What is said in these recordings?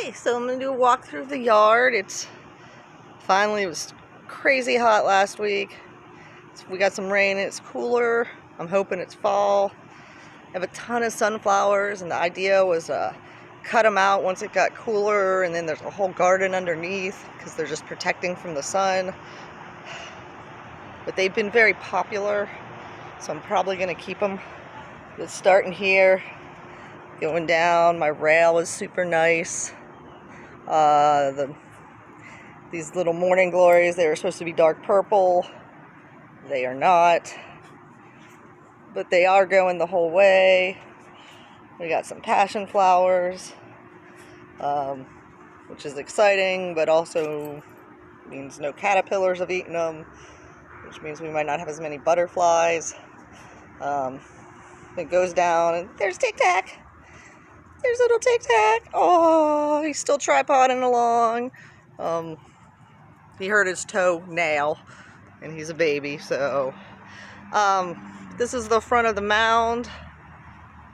Okay, so I'm gonna do a walk through the yard. It was crazy hot last week. We got some rain and it's cooler. I'm hoping it's fall. I have a ton of sunflowers and the idea was cut them out once it got cooler, and then there's a whole garden underneath because they're just protecting from the sun. But they've been very popular, so I'm probably gonna keep them. It's starting here, going down. My rail is super nice. These little morning glories, they were supposed to be dark purple. They are not, but they are going the whole way. We got some passion flowers, which is exciting, but also means no caterpillars have eaten them, which means we might not have as many butterflies. It goes down, and there's Tic Tac. There's little Tic Tac. Oh, he's still tripoding along. He hurt his toe nail, and he's a baby, so this is the front of the mound.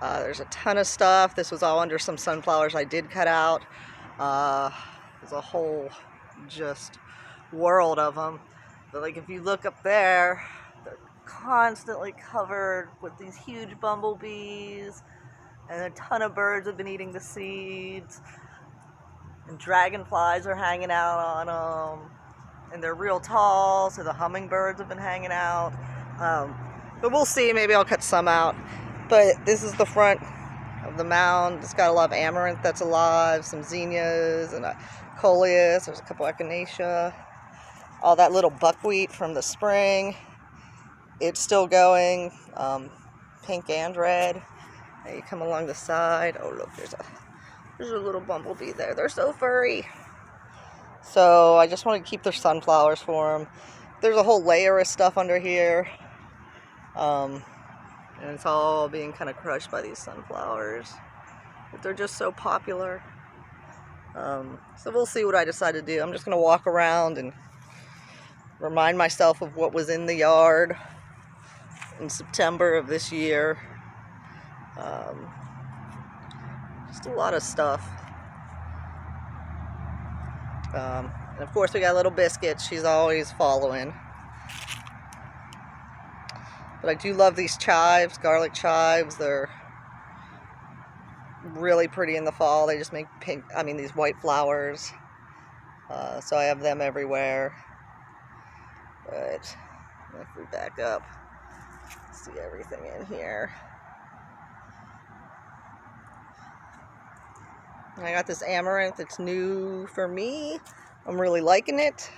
There's a ton of stuff. This was all under some sunflowers I did cut out. There's a whole just world of them. But like if you look up there, they're constantly covered with these huge bumblebees, and a ton of birds have been eating the seeds, and dragonflies are hanging out on them, and they're real tall, so the hummingbirds have been hanging out. But we'll see, maybe I'll cut some out. But this is the front of the mound. It's got a lot of amaranth that's alive, some zinnias and a coleus. There's a couple echinacea. All that little buckwheat from the spring, it's still going, pink and red. And you come along the side. Oh look, there's a little bumblebee there. They're so furry. So I just want to keep their sunflowers for them. There's a whole layer of stuff under here. And it's all being kind of crushed by these sunflowers. But they're just so popular. So we'll see what I decide to do. I'm just going to walk around and remind myself of what was in the yard in September of this year. Just a lot of stuff. And of course we got little Biscuit. She's always following. But I do love these chives, garlic chives. They're really pretty in the fall. They just make these white flowers. So I have them everywhere. But if we back up, see everything in here. I got this amaranth. It's new for me. I'm really liking it.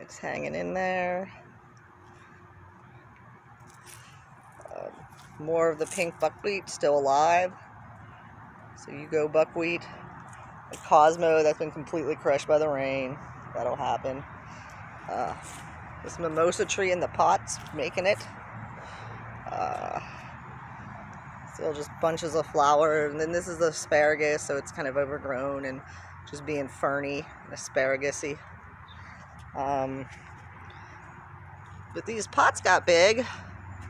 It's hanging in there. More of the pink buckwheat still alive. So you go buckwheat. The Cosmo that's been completely crushed by the rain. That'll happen. This mimosa tree in the pot's making it. Still just bunches of flowers. And then this is the asparagus, so it's kind of overgrown and just being ferny and asparagus-y. But these pots got big.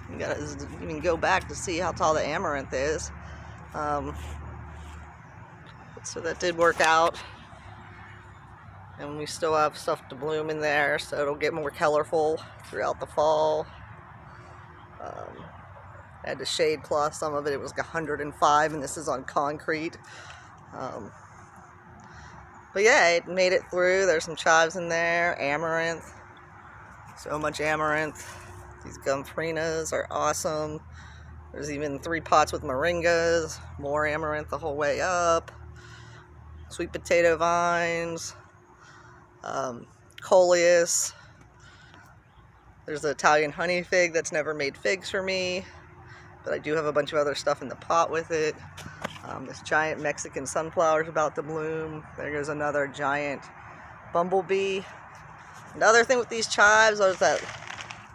You gotta even go back to see how tall the amaranth is. So that did work out. And we still have stuff to bloom in there, so it'll get more colorful throughout the fall. I had to shade cloth some of it. It was 105, and this is on concrete. But yeah, it made it through. There's some chives in there, amaranth. So much amaranth. These gumfrinas are awesome. There's even 3 pots with moringas, more amaranth the whole way up. Sweet potato vines, coleus. There's the Italian honey fig that's never made figs for me, but I do have a bunch of other stuff in the pot with it. This giant Mexican sunflower is about to bloom. There goes another giant bumblebee. Another thing with these chives is that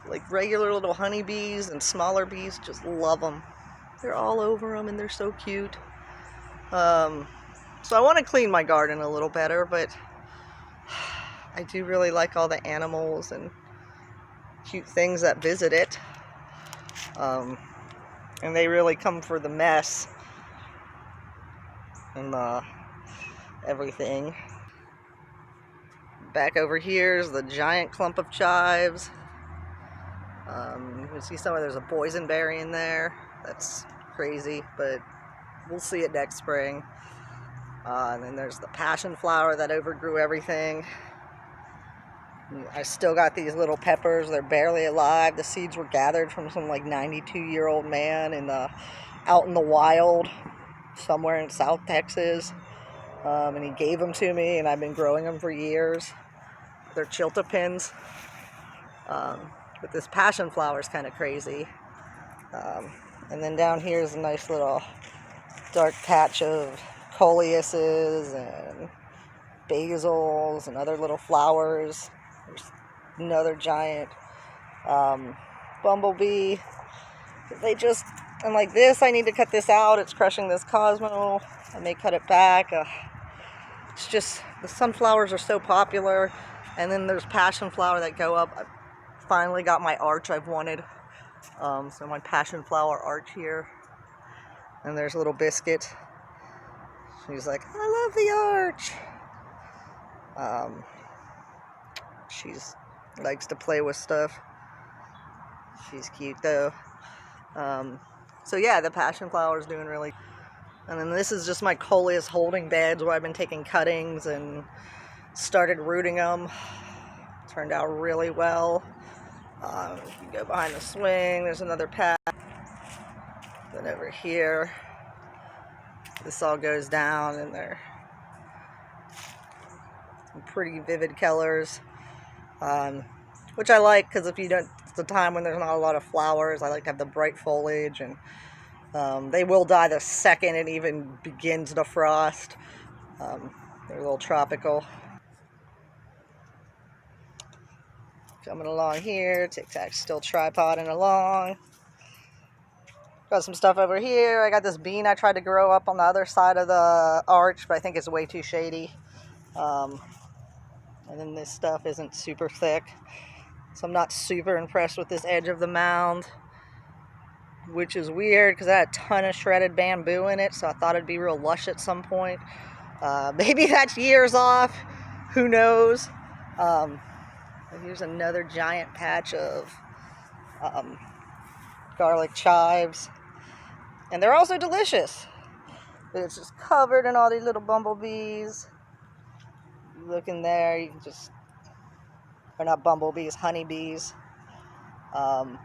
like regular little honeybees and smaller bees just love them. They're all over them and they're so cute. So I want to clean my garden a little better, but I do really like all the animals and cute things that visit it. And they really come for the mess and the everything. Back over here is the giant clump of chives. You can see there's a boysenberry in there. That's crazy, but we'll see it next spring. And then there's the passion flower that overgrew everything. I still got these little peppers. They're barely alive. The seeds were gathered from some like 92-year-old man out in the wild somewhere in South Texas. And he gave them to me, and I've been growing them for years. They're chiltepins. But this passion flower is kind of crazy. And then down here is a nice little dark patch of coleuses and basils and other little flowers. There's another giant bumblebee. And like this, I need to cut this out. It's crushing this Cosmo. I may cut it back. It's just, the sunflowers are so popular. And then there's passion flower that go up. I finally got my arch I've wanted. So my passion flower arch here. And there's little Biscuit. She's like, I love the arch. She's likes to play with stuff. She's cute though. So yeah, the passion flower is doing really. And then this is just my coleus holding beds where I've been taking cuttings and started rooting them. Turned out really well. You go behind the swing, there's another path. Then over here, this all goes down, and they're some pretty vivid colors, which I like because it's a time when there's not a lot of flowers. I like to have the bright foliage, and they will die the second it even begins to frost. They're a little tropical. Coming along here, Tic Tac's still tripoding along. Got some stuff over here. I got this bean I tried to grow up on the other side of the arch, but I think it's way too shady. And then this stuff isn't super thick, so I'm not super impressed with this edge of the mound, which is weird because I had a ton of shredded bamboo in it, so I thought it'd be real lush at some point. Maybe that's years off. Who knows? Here's another giant patch of garlic chives. And they're also delicious. It's just covered in all these little bumblebees. You look in there, you can just, or not bumblebees, honeybees. But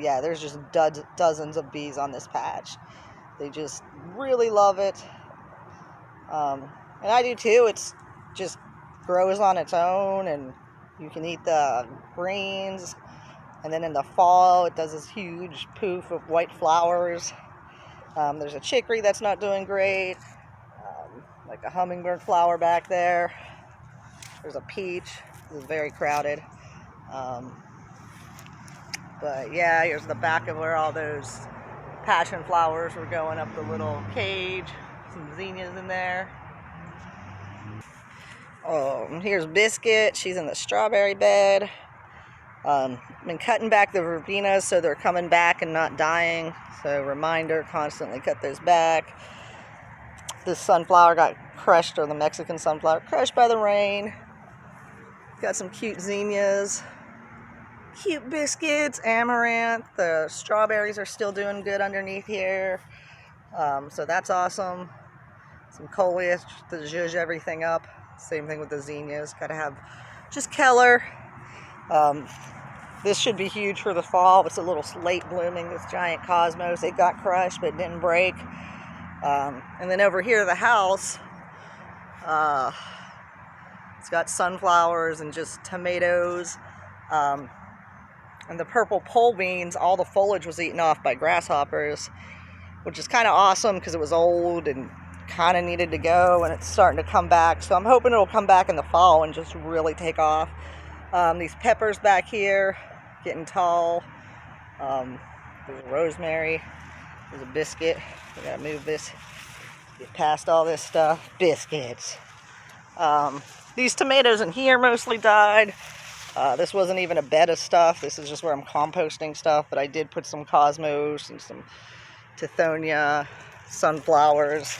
yeah, there's just dozens of bees on this patch. They just really love it. And I do too. It's just grows on its own, and you can eat the greens, and then in the fall it does this huge poof of white flowers. There's a chicory that's not doing great, like a hummingbird flower back there. There's a peach. This is very crowded. But yeah, here's the back of where all those passion flowers were going up the little cage. Some zinnias in there. Here's Biscuit. She's in the strawberry bed. I've been cutting back the verbenas so they're coming back and not dying. So reminder, constantly cut those back. This sunflower got crushed, or the Mexican sunflower, crushed by the rain. Got some cute zinnias. Cute Biscuits, amaranth. The strawberries are still doing good underneath here. So that's awesome. Some coleus to zhuzh everything up. Same thing with the zinnias. Gotta have just Keller. This should be huge for the fall. It's a little late blooming, this giant Cosmos. It got crushed, but it didn't break. And then over here, the house, it's got sunflowers and just tomatoes. And the purple pole beans, all the foliage was eaten off by grasshoppers, which is kind of awesome because it was old and kind of needed to go, and it's starting to come back. So I'm hoping it'll come back in the fall and just really take off. These peppers back here, getting tall. There's a rosemary. There's a Biscuit. We gotta move this, get past all this stuff. Biscuits. These tomatoes in here mostly died. This wasn't even a bed of stuff. This is just where I'm composting stuff, but I did put some Cosmos and some Tithonia, sunflowers.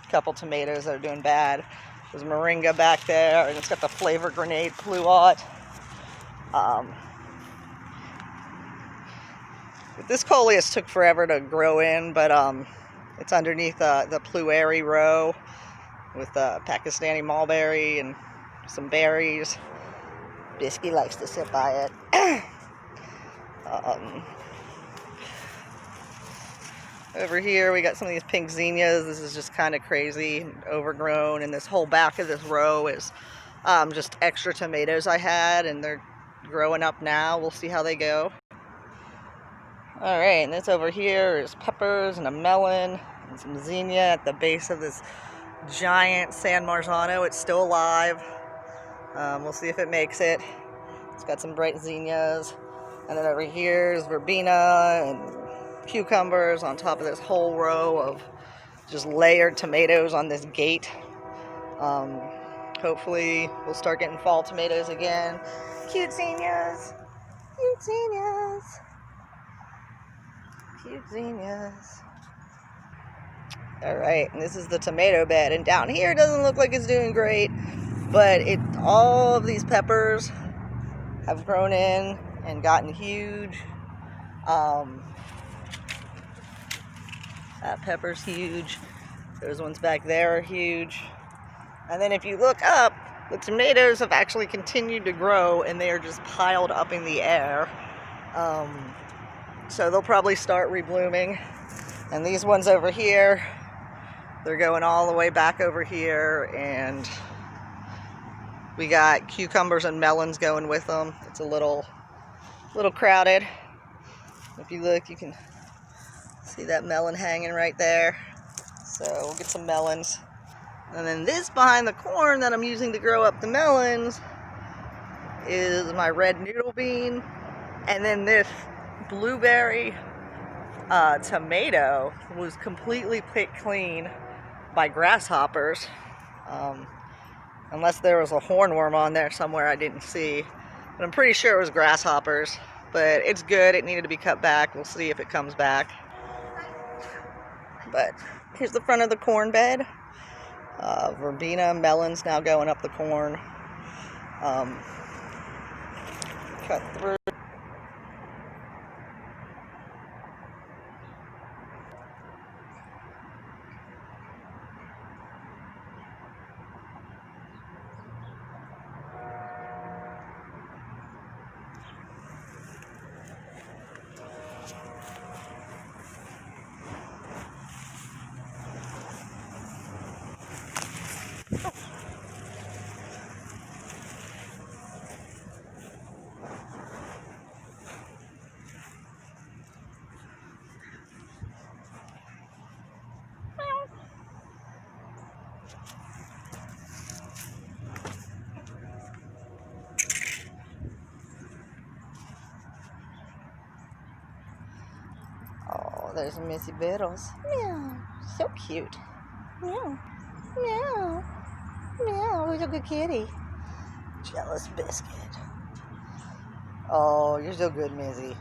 couple tomatoes that are doing bad. There's moringa back there, and it's got the flavor grenade pluot. This coleus took forever to grow in, but it's underneath the plueri row with Pakistani mulberry and some berries. Bisky likes to sit by it. Over here we got some of these pink zinnias. This is just kind of crazy and overgrown, and this whole back of this row is just extra tomatoes I had, and they're growing up now. We'll see how they go. Alright, and this over here is peppers and a melon and some zinnia at the base of this giant San Marzano. It's still alive. We'll see if it makes it. It's got some bright zinnias. And then over here is verbena and cucumbers on top of this whole row of just layered tomatoes on this gate. Hopefully we'll start getting fall tomatoes again. Cute zinnias. Cute zinnias. Cute zinnias. Alright, and this is the tomato bed. And down here it doesn't look like it's doing great, but all of these peppers have grown in and gotten huge. That pepper's huge. Those ones back there are huge. And then if you look up, the tomatoes have actually continued to grow, and they are just piled up in the air. So they'll probably start reblooming. And these ones over here, they're going all the way back over here, and we got cucumbers and melons going with them. It's a little crowded. If you look, you can see that melon hanging right there. So we'll get some melons. And then this behind the corn that I'm using to grow up the melons is my red noodle bean. And then this blueberry tomato was completely picked clean by grasshoppers. Unless there was a hornworm on there somewhere I didn't see. But I'm pretty sure it was grasshoppers. But it's good. It needed to be cut back. We'll see if it comes back. But here's the front of the corn bed. Verbena, melons now going up the corn. Cut through. There's Missy Biddles. Meow. So cute. Meow. Meow. Meow. Who's a good kitty? Jealous biscuit. Oh, you're so good, Missy.